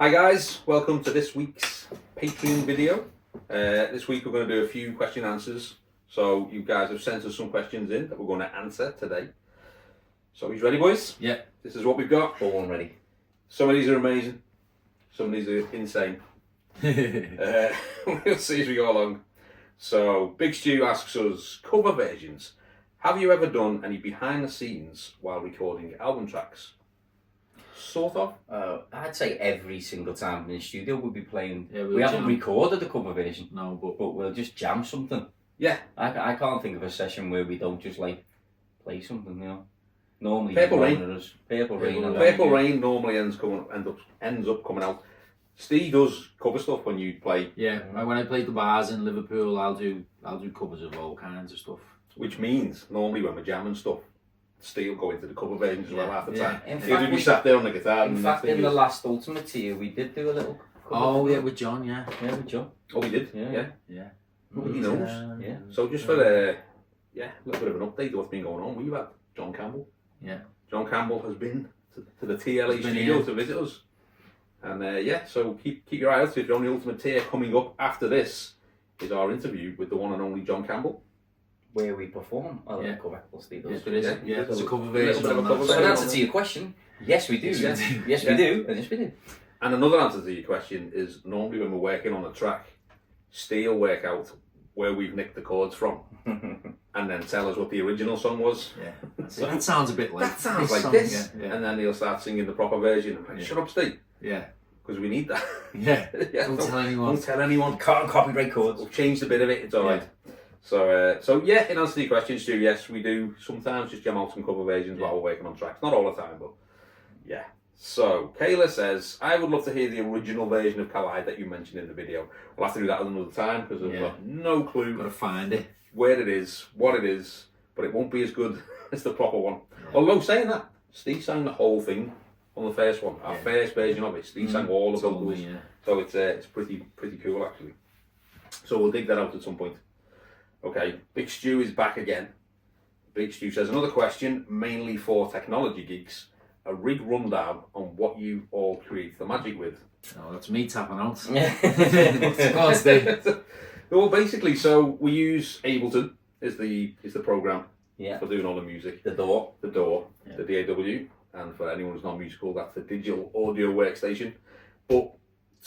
Hi guys, welcome to this week's Patreon video. This week we're going to do a few question answers. So you guys have sent us some questions in that we're going to answer today. So you ready, boys? Yeah. This is what we've got. All one ready. Some of these are amazing. Some of these are insane. We'll see as we go along. So Big Stu asks us, cover versions. Have you ever done any behind the scenes while recording album tracks? Sort of. I'd say every single time in the studio we'll be playing. Yeah, we haven't recorded the cover version. No, but we'll just jam something. Yeah. I can't think of a session where we don't just like play something, you know. Normally, Purple Rain. Purple Rain. Purple Rain normally ends up coming out. Steve does cover stuff when you play. Yeah, when I played the bars in Liverpool, I'll do covers of all kinds of stuff. Which means normally when we're jamming stuff, Steve will go into the cover versions as well half the time. In He'll fact, be sat there on the guitar. In fact, in the last Ultimate tier, we did do a little cover. Oh yeah, with John, yeah. Yeah, with John. Oh, we did. Yeah. Yeah. Nobody knows. Yeah. So just for a little bit of an update of what's been going on, we've had John Campbell. Yeah. John Campbell has been to the TLA He's been studio here to visit us. And so keep your eye out if you're on the Ultimate tier. Coming up after this is our interview with the one and only John Campbell. Where we perform. Oh, Yeah. cover. Steve does. Yes, it is. Yeah. Yeah, there's a cover Little bit version. of a cover So in version. answer to your question, yes we do. Yes, we do. Yes Yeah. we do. Yes we do. And another answer to your question is normally when we're working on a track, Steve will work out where we've nicked the chords from and then tell us what the original song was. Yeah. So that sounds a bit like That sounds like song, this. Yeah. And then he'll start singing the proper version. I'm like, Yeah. shut up, Steve, Yeah. because we need that. Yeah. Yeah, Don't tell anyone. Don't tell anyone. Can't copyright chords. We've changed a bit of it, it's alright. So yeah, in answer to your question, Stu, yes, we do sometimes just jam out some cover versions while we're working on tracks. Not all the time, but yeah. So, Kayla says, I would love to hear the original version of Collide that you mentioned in the video. We'll have to do that another time because I've got no clue Gotta find it. where it is, what it is, but it won't be as good as the proper one. Although, saying that, Steve sang the whole thing on the first one, our first version of it. Steve sang all the vocals, so it's pretty cool actually. So we'll dig that out at some point. Okay, Big Stu is back again. Big Stu says, another question, mainly for technology geeks. A rig rundown on what you all create the magic with. Oh, that's me tapping out. Yeah. Go on, Steve. Well, basically, so we use Ableton is the program Yeah. for doing all the music. The door. The DAW, the DAW, and for anyone who's not musical, that's the digital audio workstation. But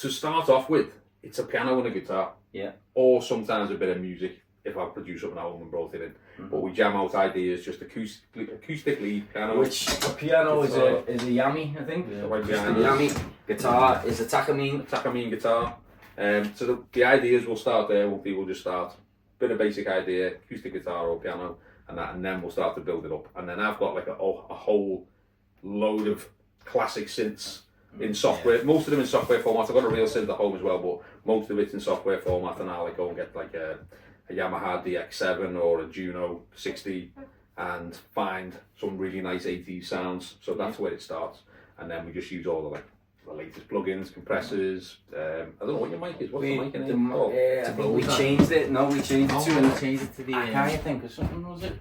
to start off with, it's a piano and a guitar. Yeah. Or sometimes a bit of music if I produce up an album and brought it in. But we jam out ideas just acoustically, piano. Which a piano is a Yami, I think. The white Just a piano. Yami. Guitar is a Takamine. Takamine guitar. So the ideas will start there. We'll just start bit of basic idea, acoustic guitar or piano, and then we'll start to build it up. And then I've got like a whole load of classic synths in software. Most of them in software format. I've got a real synth at home as well, but most of it's in software format. And I'll go and get like a Yamaha DX7 or a Juno 60 and find some really nice 80s sounds. So that's where it starts. And then we just use all the latest plugins, compressors. I don't know what your mic is. What's the mic in it? I think we changed it. No, we changed it to we changed it to the I think or something, was it?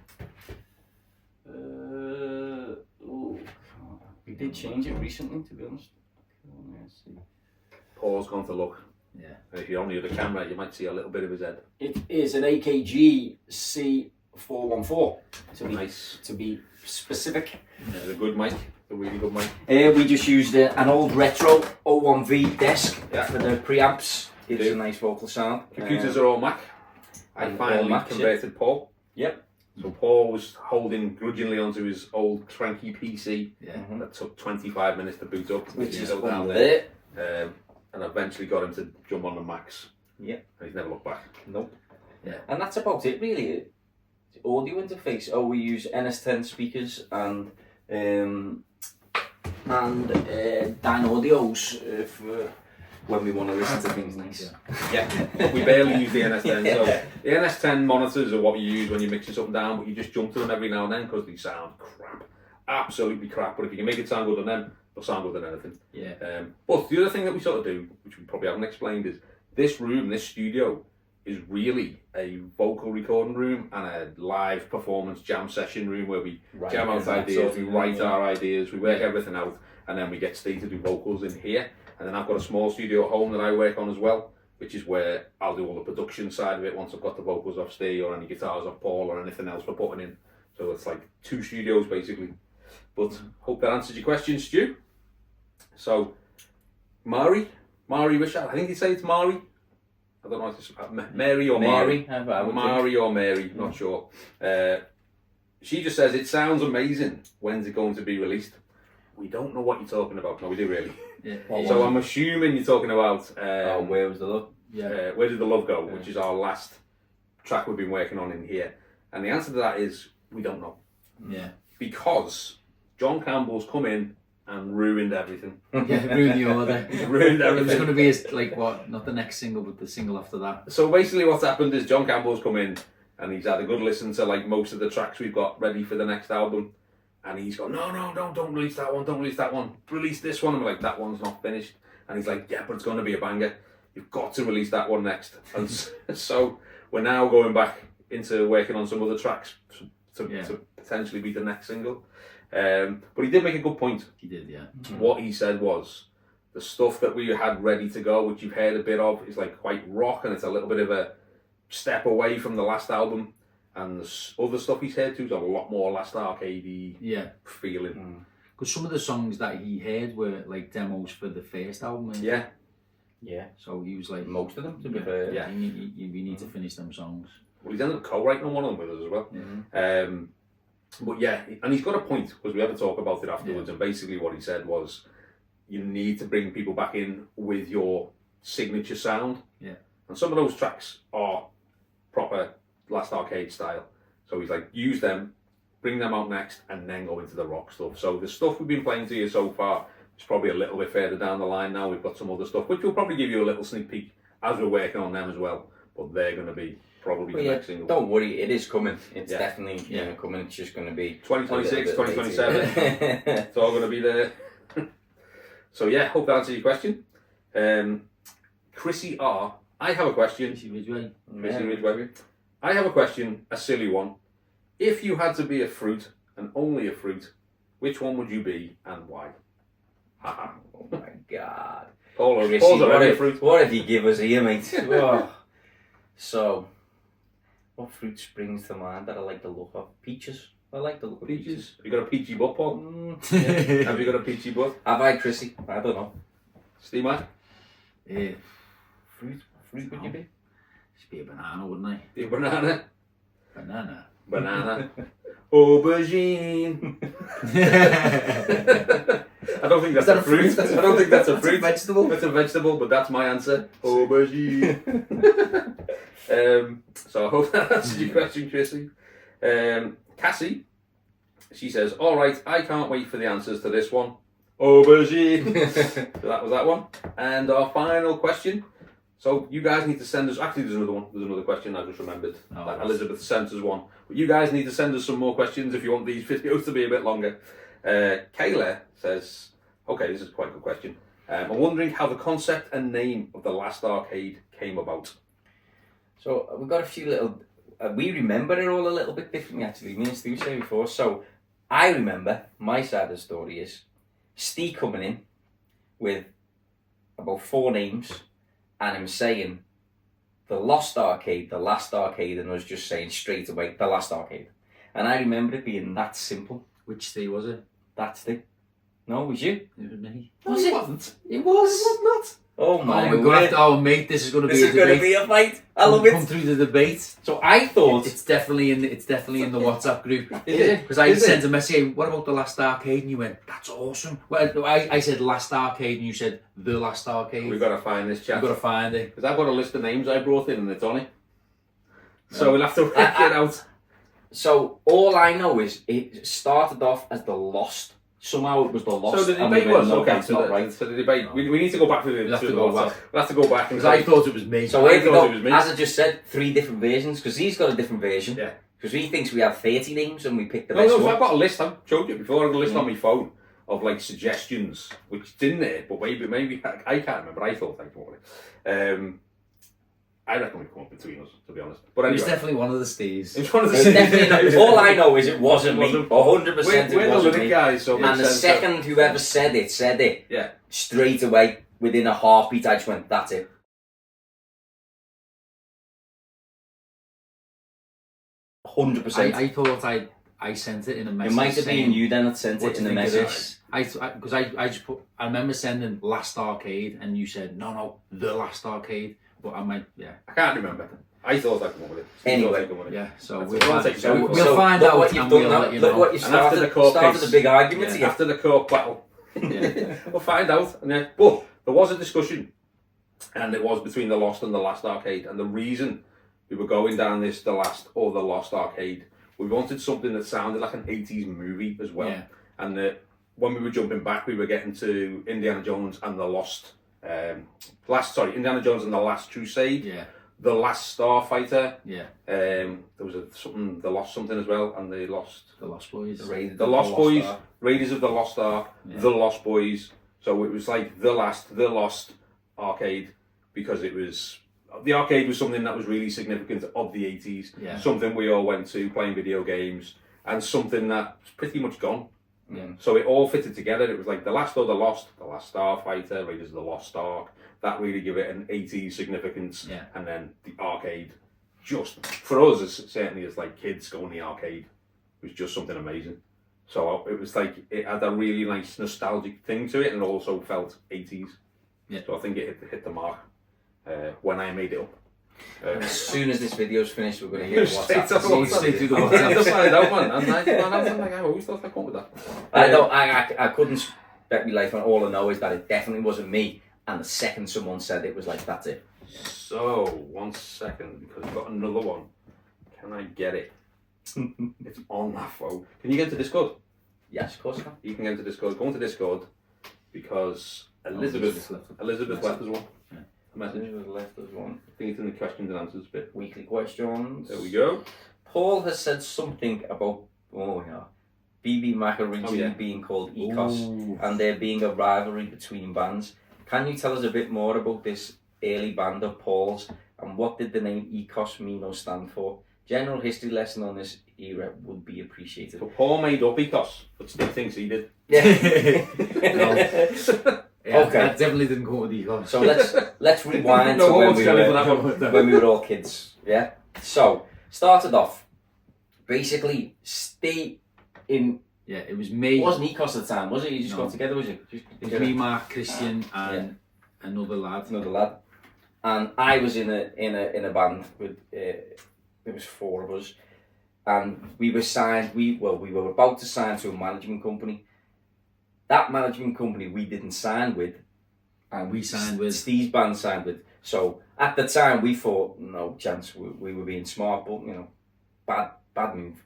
We did change it recently, to be honest. Let's see. Paul's gone to look. Yeah. And if you're on the other camera, you might see a little bit of his head. It is an AKG C414 Nice. to be specific. It's a good mic. A really good mic. We just used an old retro 01V desk for the preamps. Gives a nice vocal sound. Computers are all Mac. I and finally all Macs, converted Paul. Yep. So Paul was holding grudgingly onto his old cranky PC that took 25 minutes to boot up. Which is down down there. there. And eventually got him to jump on the Macs. Yep. And he's never looked back. Nope. Yeah. And that's about it, really. The audio interface. Oh, we use NS10 speakers and Dynaudios for when we want to listen to things nice. Yeah, we barely use the NS10. So the NS10 monitors are what you use when you're mixing something down, but you just jump to them every now and then because they sound crap. Absolutely crap. But if you can make it sound good on them, they'll sound good on anything. Yeah. But the other thing that we sort of do, which we probably haven't explained, is this room, this studio, is really a vocal recording room and a live performance jam session room where we jam out ideas, we write our ideas, we work everything out, and then we get Steve to do vocals in here. And then I've got a small studio at home that I work on as well, which is where I'll do all the production side of it once I've got the vocals off Ste or any guitars off Paul or anything else for putting in. So it's like 2 studios basically. But hope that answers your question, Stu. So, Mari Richard, I think you say it's Mari. I don't know if it's Mary or Mari. Mari or Mary, not sure. She just says, it sounds amazing. When's it going to be released? We don't know what you're talking about. No, we do really. Yeah. So I'm assuming you're talking about Where Was the Love? Yeah. Where Did the Love Go, which is our last track we've been working on in here. And the answer to that is, we don't know. Yeah. Because John Campbell's come in and ruined everything. Yeah, ruined the order. Ruined It was everything. going to be like what? Not the next single, but the single after that. So basically what's happened is John Campbell's come in and he's had a good listen to like most of the tracks we've got ready for the next album. And he's gone, no, don't release that one, don't release that one. Release this one. I'm like, that one's not finished. And he's like, yeah, but it's going to be a banger. You've got to release that one next. And so we're now going back into working on some other tracks to potentially be the next single. But he did make a good point. He did, yeah. What he said was, the stuff that we had ready to go, which you've heard a bit of, is like quite rock and it's a little bit of a step away from the last album. And the other stuff he's heard too is a lot more Last Arcade-y feeling. Because some of the songs that he heard were like demos for the first album. Yeah. Yeah. So he was like, Most of them, to be fair. Yeah. We need to finish them songs. Well, he's ended up co-writing on one of them with us as well. But yeah, and he's got a point, because we had to talk about it afterwards, and basically what he said was, you need to bring people back in with your signature sound. Yeah. And some of those tracks are proper Last Arcade style. So he's like, use them, bring them out next, and then go into the rock stuff. So the stuff we've been playing to you so far is probably a little bit further down the line now. We've got some other stuff, which will probably give you a little sneak peek as we're working on them as well. But they're going to be probably the next single. Don't worry, it is coming. It's definitely coming. It's just going to be 2026, 2027. It's all going to be there. So yeah, hope that answers your question. Chrissy R, I have a question. Chrissy Ridgway. Chrissy Ridgway. I have a question, a silly one. If you had to be a fruit, and only a fruit, which one would you be and why? Haha. Oh my God. Paul's Chrissy, already a fruit. what did you give us here, mate? Oh. So, what fruit springs to mind that I like the look of? Peaches. I like the look of peaches. Have you got a peachy butt, Paul? Yeah. Have you got a peachy butt? Have I, Chrissy? I don't know. Steve, man? Yeah. Fruit would you be? Should be a banana, wouldn't I? The banana. Banana. Aubergine. I don't think that's a fruit. I don't think that's a fruit. That's a vegetable. That's a vegetable, but that's my answer. Aubergine. So I hope that answers your question, Chrissy. Cassie, she says, all right, I can't wait for the answers to this one. Aubergine. So that was that one. And our final question. So you guys need to send us, actually there's another one, there's another question I just remembered. That Elizabeth sent us one. But you guys need to send us some more questions if you want these videos to be a bit longer. Kayla says, okay, this is quite a good question. I'm wondering how the concept and name of The Last Arcade came about. So we've got a few little, we remember it all a little bit differently actually, me and Steve said before. So I remember, my side of the story is, Steve coming in with about 4 names, and him saying the Last Arcade, and us just saying straight away the Last Arcade. And I remember it being that simple. Which Steve was it? That's it. No, was you? It was me. No, it wasn't. It was. It was not. Oh my Oh, we're going to have to, oh mate, this is going to be This a is going to debate. be a fight. I love Come it. through the debate. So I thought It's definitely in the WhatsApp group. Is it? Because I Is it? sent a message saying, what about the Last Arcade? And you went, that's awesome. Well, I said Last Arcade and you said the Last Arcade. We've got to find this chat. We've got to find it. Because I've got a list of names I brought in and it's on it. So we'll have to work it out. So all I know is it started off as the Lost. Somehow it was the Lost. So the and we debate went, was, no, okay, that's so not the, right. so the debate, we need to go back to the, We'll have to to the go WhatsApp. back. We'll have to go back. And Because I thought it was me. So I here we thought go. it was me. As I just said, 3 different versions because he's got a different version. Yeah. Because he thinks we have 30 names and we picked the No, best so one. I've got a list, I've showed you before, I've got a list on my phone of like suggestions, which is in there, but maybe I can't remember, I thought I thought it. I reckon we've come up between us, to be honest. But It anyway. was definitely one of the Steves. It's one of the It's definitely not. All I know is it wasn't me. 100% We're it the wasn't lyric me. guys, so it And makes the sense that- second whoever said it, Yeah. straight away, within a heartbeat, I just went, that's it. I thought I sent it in a message. It might have been you then that sent it in a message. Because I just put, I remember sending Last Arcade, and you said, no, The Last Arcade. But I might, I can't remember. I thought I'd come up with it. Anyway, so we'll find out. What you've done now. Look what you started. Started a big argument here. After the court battle, we'll find out. And but there was a discussion, and it was between The Lost and The Last Arcade. And the reason we were going down this The Last or The Lost Arcade, we wanted something that sounded like an 80s movie as well. Yeah. And when we were jumping back, we were getting to Indiana Jones and the Lost. Indiana Jones and the Last Crusade. Yeah. The Last Starfighter. Yeah. There was the Lost something as well, and they lost The Lost Boys. the Lost Boys, Raiders of the Lost Ark, The Lost Boys. So it was like the Lost Arcade, because it was the arcade was something that was really significant of the 80s. Yeah. Something we all went to playing video games, and something that's pretty much gone. Yeah. So it all fitted together. It was like The Last or the Lost, The Last Starfighter, Raiders of the Lost Ark. That really give it an 80s significance. Yeah. And then the arcade, just for us, certainly as like kids going to the arcade, was just something amazing. So it was like, it had a really nice nostalgic thing to it, and also felt 80s. Yeah. So I think it hit the mark when I made it up. As soon as this video's finished, we're going to hear Straight WhatsApp. to Straight through the I WhatsApp. just find out, man. And I was like, I always thought I'd come with that. I couldn't bet my life on. All I know is that it definitely wasn't me. And the second someone said it was like, that's it. So, 1 second, because I've got another one. Can I get it? It's on that phone. Can you get into Discord? Yes, of course I can. You can get into Discord. Go into Discord, because Elizabeth left us one. Yeah. A message. Elizabeth left us one. I think it's in the questions and answers bit. Weekly questions. There we go. Paul has said something about BB Mac originally being called Ecos, Ooh. and there being a rivalry between bands. Can you tell us a bit more about this early band of Paul's, and what did the name Ecos mean or stand for? General history lesson on this era would be appreciated. So Paul made up Ecos, but Steve thinks he did. Yeah. Yeah, Okay. I definitely didn't go with Ecos. So let's rewind No to one was telling for that one. when we were all kids. Yeah. So started off, basically stay in. Yeah, it was me. It wasn't Ecos at the time, was it? You just No. got together, was you? It was me, Mark, Christian, and another lad. Another lad, and I was in a band with there was 4 of us, and we were signed. We were about to sign to a management company. That management company we didn't sign with, and We signed with. Steve's band signed with. So at the time we thought no chance. We were being smart, but bad move.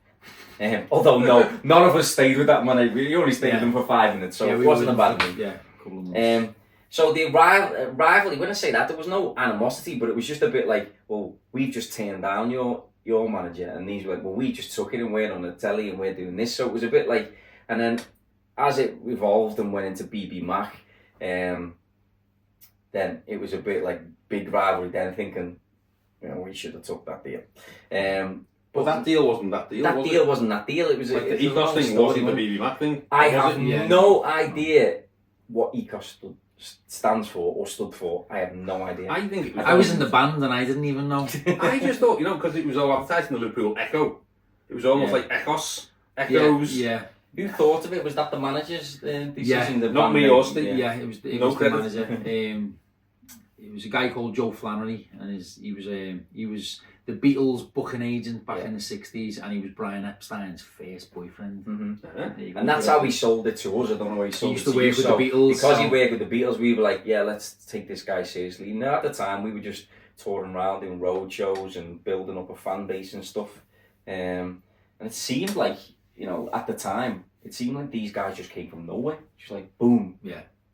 Although none of us stayed with that man. We only stayed with them for 5 minutes, so it wasn't a bad move. Yeah, a couple of months. So the rivalry, when I say that, there was no animosity, but it was just a bit like, well, we've just turned down your manager, and these were like, well, we just took it and we're on the telly and we're doing this. So it was a bit like, and then as it evolved and went into BB Mac, then it was a bit like big rivalry. Then thinking, we should have took that deal. But that deal wasn't that deal. That deal wasn't that deal. It was like the it was Ecos a thing long wasn't the story. BB Mac thing. I Was have it? no idea what Ecos stands for or stood for. I have no idea. I think I was in the band and I didn't even know. I just thought, because it was all advertised in the Liverpool Echo. It was almost like Echos, Echoes. Yeah. Who thought of it? Was that the manager's decision? Yeah, the not band me name? or Steve. Yeah, it was the credit. manager. It was a guy called Joe Flannery, and he was the Beatles booking agent back in the 60s, and he was Brian Epstein's first boyfriend. Mm-hmm. And that's how he sold it to us. I don't know how he sold used it to work you. with the Beatles, Because so- he worked with the Beatles, we were like, yeah, let's take this guy seriously. And at the time, we were just touring around doing road shows and building up a fan base and stuff. And it seemed like, at the time, it seemed like these guys just came from nowhere. Just like, boom,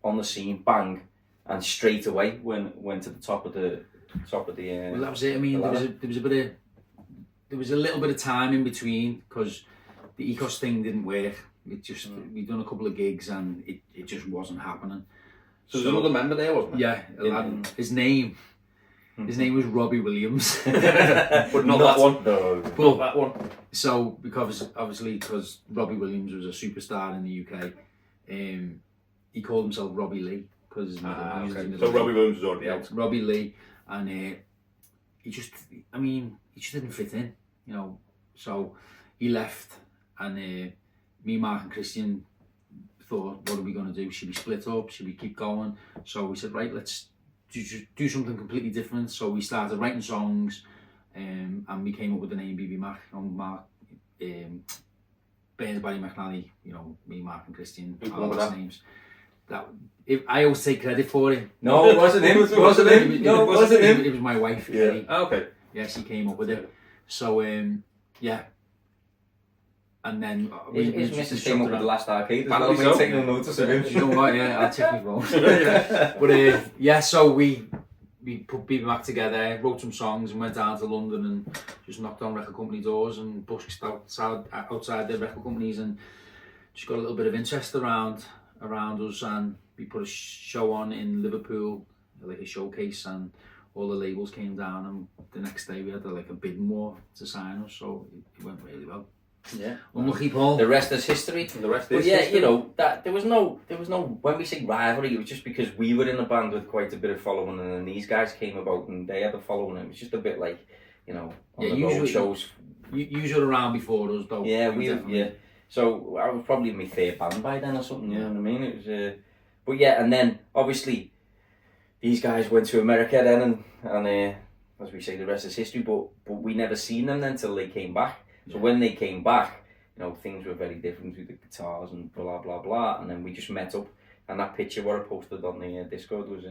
on the scene, bang, and straight away went to the top of the. Well, that was it. I mean, there was a little bit of time in between because the Ecos thing didn't work. It just we'd done a couple of gigs and it just wasn't happening. So there's another member there, wasn't there? Yeah, a lad, his name was Robbie Williams, but not that one. No. But that one. So because Robbie Williams was a superstar in the UK, he called himself Robbie Lee. because okay. So Robbie Williams was already out. Robbie Lee, and he just didn't fit in, you know. So he left, and me, Mark, and Christian thought, what are we going to do? Should we split up? Should we keep going? So we said, right, let's do something completely different. So we started writing songs, and we came up with the name BB Mac. Mark, Barry McNally, you know, me, Mark, and Christian, all those names. I always take credit for it. No, it wasn't him. It wasn't him. No, it wasn't him. It was my wife, yeah. Kelly. Oh, okay. Yeah, she came up with it. So, yeah. And then his missus came up with the last arcade as well. We take no notice of him. You know what? Yeah, I'll check my phone. But yeah, so we put BB Mac together, wrote some songs, and went down to London and just knocked on record company doors and busked outside the record companies, and just got a little bit of interest around us, and we put a show on in Liverpool, like a showcase, and all the labels came down, and the next day we had like a bidding war to sign us, so it went really well. Yeah. Unlucky Paul. The rest is history. And the rest is history. You know, that there was no when we say rivalry, it was just because we were in a band with quite a bit of following, and then these guys came about and they had a following. It was just a bit like, you know, on the road shows. You were around before us though. Yeah, so I was probably in my third band by then or something, you know what I mean? It was but yeah, and then obviously these guys went to America then, and as we say, the rest is history, but we never seen them then till they came back. So when they came back, you know, things were very different with the guitars and blah blah blah, and then we just met up. And that picture what I posted on the Discord was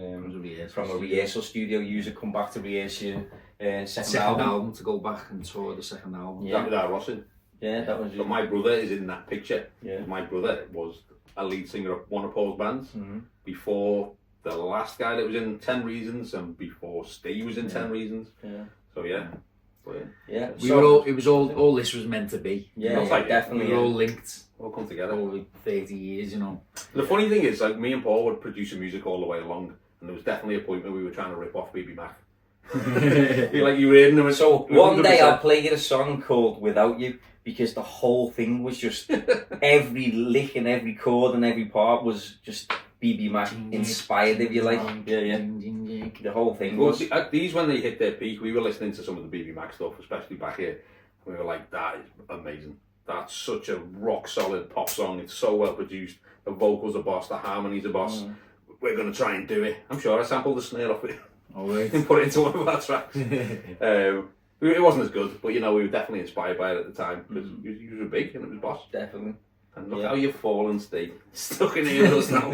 from a rehearsal studio. User come back to rehearse your second album to go back and tour the second album. Yeah, that Rossin. Yeah, that was. So my brother is in that picture. Yeah, my brother was a lead singer of one of Paul's bands before the last guy that was in 10 Reasons, and before Steve was in 10 Reasons. Yeah. So yeah. Yeah, it was all this was meant to be. Yeah, like definitely. We were all linked. All come together. Over 30 years, you know. The funny thing is, like, me and Paul would produce music all the way along, and there was definitely a point where we were trying to rip off BB Mac. You were hearing them. So one day I played a song called "Without You" because the whole thing was just every lick and every chord and every part was just BB Mac inspired, if you like. Yeah. The whole thing was. These, when they hit their peak, we were listening to some of the BB Mac stuff, especially back here. We were like, that is amazing. That's such a rock solid pop song. It's so well produced. The vocals are boss, the harmonies are boss. We're going to try and do it. I'm sure I sampled the snare off it and put it into one of our tracks. It wasn't as good, but you know, we were definitely inspired by it at the time because you were big and it was boss. Definitely. And look how you've fallen, Steve. Stuck in here with us now.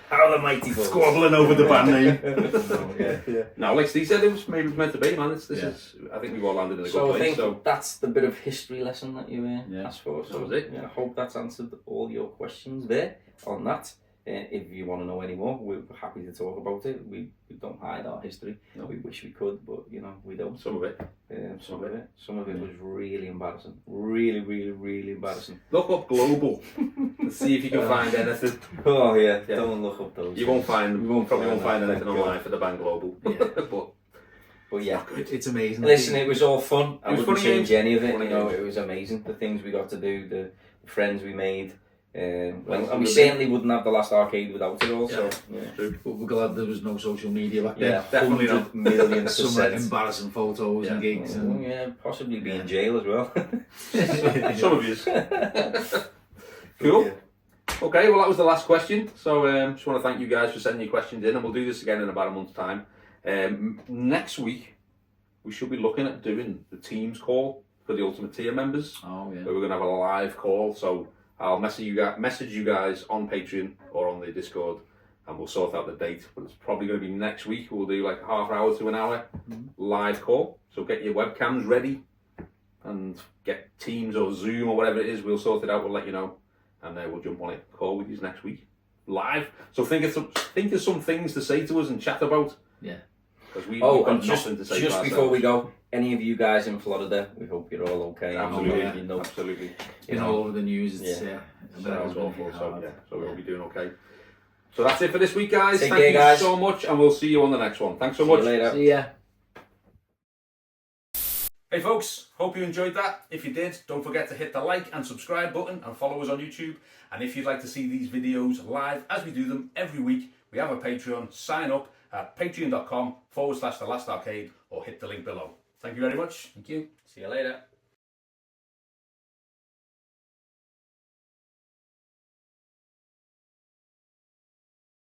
How the mighty falls. Squabbling over the band name. No, like Steve said, it was meant to be, man. This is. I think we've all landed in a good place. So that's the bit of history lesson that you asked for. So that was it. I hope that's answered all your questions there on that. If you want to know any more, we're happy to talk about it. We don't hide our history. No. We wish we could, but you know, we don't. Some of it. Some of it was really embarrassing. Really, really, really embarrassing. Look up Global and see if you can find anything. Oh yeah, don't look up those. You won't find. Probably won't find anything online for the band Global. But yeah, it's amazing. Listen, it was all fun. I wouldn't change any of it. You know, it was amazing. The things we got to do, the friends we made. And we certainly wouldn't have the last arcade without it all. So but we're glad there was no social media back then. Definitely not. Millions of some embarrassing photos and gigs and possibly be in jail as well. Some of you. Cool. Okay, well that was the last question. So just want to thank you guys for sending your questions in, and we'll do this again in about a month's time. Next week we should be looking at doing the Teams call for the Ultimate Tier members. Oh yeah. Where we're going to have a live call. So I'll message you guys on Patreon or on the Discord, and we'll sort out the date. But it's probably going to be next week. We'll do like a half hour to an hour live call. So get your webcams ready and get Teams or Zoom or whatever it is. We'll sort it out. We'll let you know, and we'll jump on a call with you next week live. So think of some things to say to us and chat about. Yeah. Because we've got nothing to say. Just before we go, any of you guys in Florida, we hope you're all okay. Absolutely, you know, absolutely. All over the news, it's sounds awful. So we'll be doing okay. So that's it for this week, guys. Thank you so much, and we'll see you on the next one. Thanks so much. See you later. See ya. Hey folks, hope you enjoyed that. If you did, don't forget to hit the like and subscribe button and follow us on YouTube. And if you'd like to see these videos live as we do them every week, we have a Patreon. Sign up at patreon.com/The Last Arcade or hit the link below. Thank you very much. Thank you. See you later.